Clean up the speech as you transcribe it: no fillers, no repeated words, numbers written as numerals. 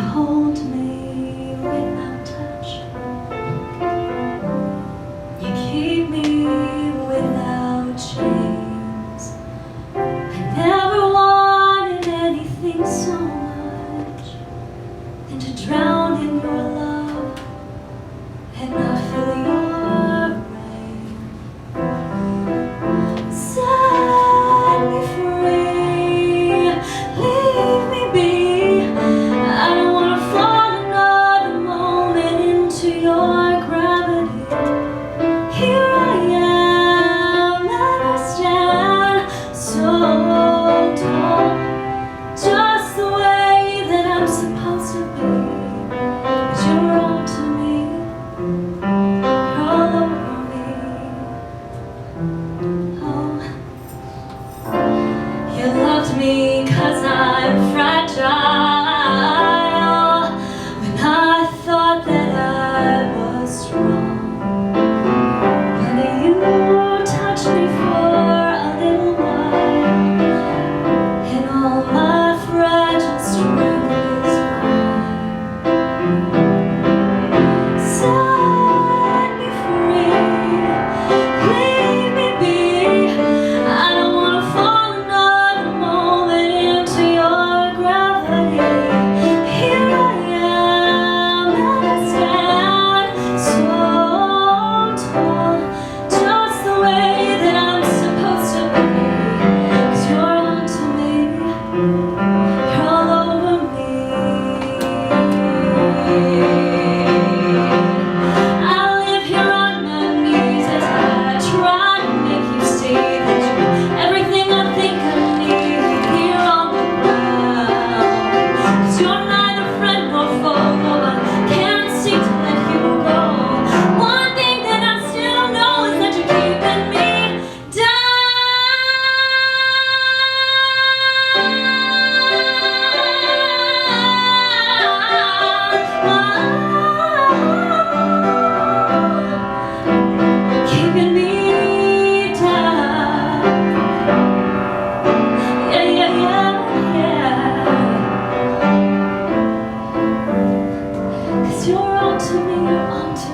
hold me without touch. You keep me without chains. I never wanted anything so much than to drown in your love and not feel your rain. Set me free, leave me be. I don't want to fall another moment into your gravity. Here I am, and I stand so tall, just the way that I'm supposed to be. 'Cause you're all to me, you're all over me. Oh, you loved me 'cause I'm fragile, when I thought that I was strong. But you touched me for a little while, and all my fragile strength is gone. Set me free, leave me be. I don't want to fall another moment into your gravity. Here I am, and I stand so tall, just the way that I'm supposed to be. 'Cause you're onto me, you're all over me. I live here on my knees as I try to make you see that you're everything I think I need here on the ground. 'Cause you're neither friend nor foe, though I can't seem to let you go. One thing that I still know is that you're keeping me keeping me down. Yeah, yeah, yeah, yeah. 'Cause you're onto me, you're onto